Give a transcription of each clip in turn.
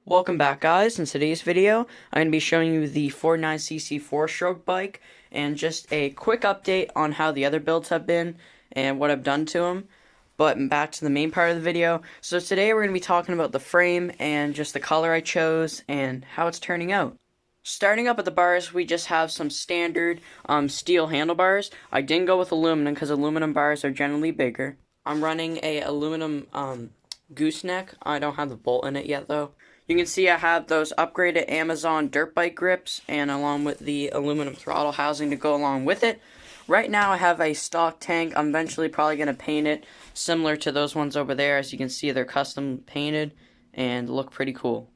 Welcome back, guys. In today's video, I'm going to be showing you the 49cc 4-stroke bike and just a quick update on how the other builds have been and what I've done to them. But back to the main part of the video. So today we're going to be talking about the frame and just the color I chose and how it's turning out. Starting up at the bars, we just have some standard steel handlebars. I didn't go with aluminum because aluminum bars are generally bigger. I'm running a aluminum gooseneck. I don't have the bolt in it yet though. You can see I have those upgraded Amazon dirt bike grips and along with the aluminum throttle housing to go along with it. Right now I have a stock tank. I'm eventually probably going to paint it similar to those ones over there. As you can see, they're custom painted and look pretty cool.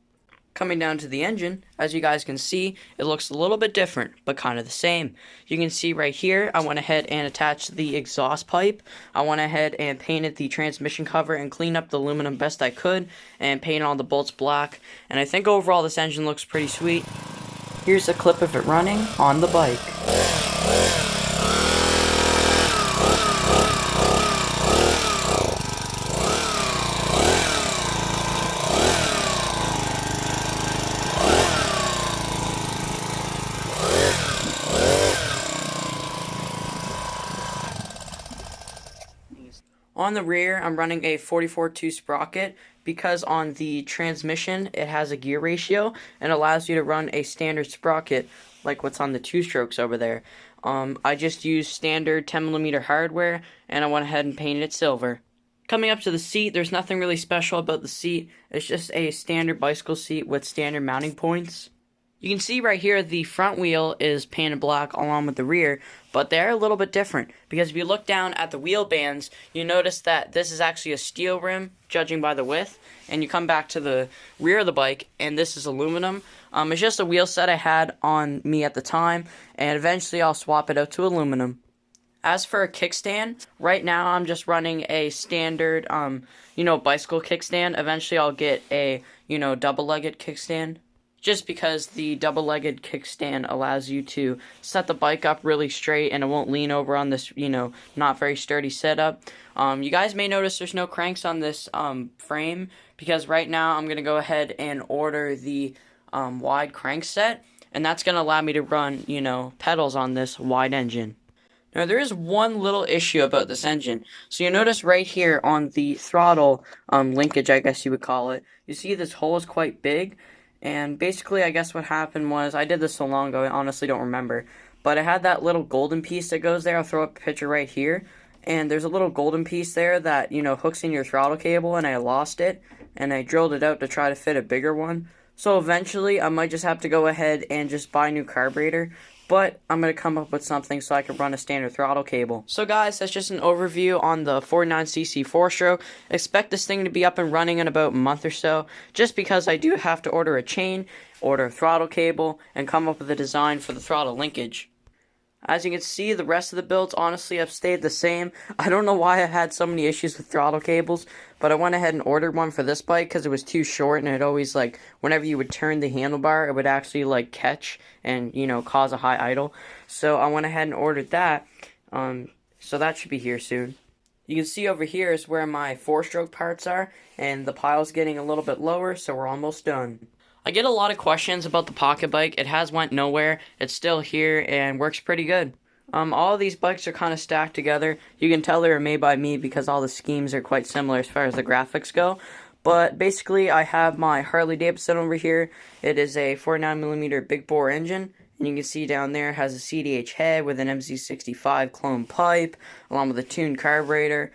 Coming down to the engine, as you guys can see, it looks a little bit different, but kind of the same. You can see right here, I went ahead and attached the exhaust pipe. I went ahead and painted the transmission cover and cleaned up the aluminum best I could, and painted all the bolts black. And I think overall this engine looks pretty sweet. Here's a clip of it running on the bike. On the rear, I'm running a 44-2 sprocket because on the transmission, it has a gear ratio and allows you to run a standard sprocket like what's on the 2-strokes over there. I just used standard 10mm hardware and I went ahead and painted it silver. Coming up to the seat, there's nothing really special about the seat. It's just a standard bicycle seat with standard mounting points. You can see right here the front wheel is painted black along with the rear, but they're a little bit different because if you look down at the wheel bands, you notice that this is actually a steel rim, judging by the width, and you come back to the rear of the bike, and this is aluminum. It's just a wheel set I had on me at the time, and eventually I'll swap it out to aluminum. As for a kickstand, right now I'm just running a standard, bicycle kickstand. Eventually I'll get a, double-legged kickstand. Just because the double-legged kickstand allows you to set the bike up really straight and it won't lean over on this, not very sturdy setup. You guys may notice there's no cranks on this frame because right now I'm going to go ahead and order the wide crank set, and that's going to allow me to run, pedals on this wide engine. Now, there is one little issue about this engine. So you notice right here on the throttle linkage, I guess you would call it, you see this hole is quite big. And basically, I guess what happened was, I did this so long ago, I honestly don't remember. But I had that little golden piece that goes there. I'll throw up a picture right here. And there's a little golden piece there that, hooks in your throttle cable, and I lost it. And I drilled it out to try to fit a bigger one. So eventually, I might just have to go ahead and just buy a new carburetor. But I'm going to come up with something so I can run a standard throttle cable. So guys, that's just an overview on the 49cc 4-stroke. Expect this thing to be up and running in about a month or so, just because I do have to order a chain, order a throttle cable, and come up with a design for the throttle linkage. As you can see, the rest of the builds honestly have stayed the same. I don't know why I had so many issues with throttle cables, but I went ahead and ordered one for this bike because it was too short, and it always, whenever you would turn the handlebar, it would actually, catch and, cause a high idle. So I went ahead and ordered that, so that should be here soon. You can see over here is where my 4-stroke parts are, and the pile's getting a little bit lower, so we're almost done. I get a lot of questions about the pocket bike. It has went nowhere. It's still here and works pretty good. All of these bikes are kind of stacked together. You can tell they were made by me because all the schemes are quite similar as far as the graphics go. But basically, I have my Harley Davidson over here. It is a 49mm big bore engine. And you can see down there it has a CDH head with an MZ65 clone pipe, along with a tuned carburetor.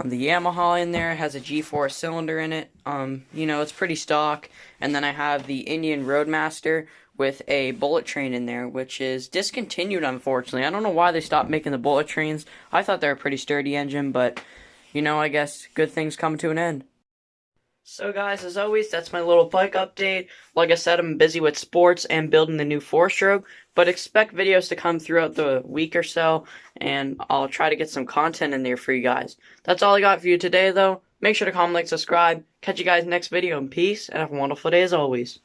The Yamaha in there has a G4 cylinder in it. It's pretty stock. And then I have the Indian Roadmaster with a bullet train in there, which is discontinued, unfortunately. I don't know why they stopped making the bullet trains. I thought they were a pretty sturdy engine, but, I guess good things come to an end. So guys, as always, that's my little bike update. Like I said, I'm busy with sports and building the new 4-stroke, but expect videos to come throughout the week or so, and I'll try to get some content in there for you guys. That's all I got for you today, though. Make sure to comment, like, subscribe. Catch you guys next video, and peace, and have a wonderful day as always.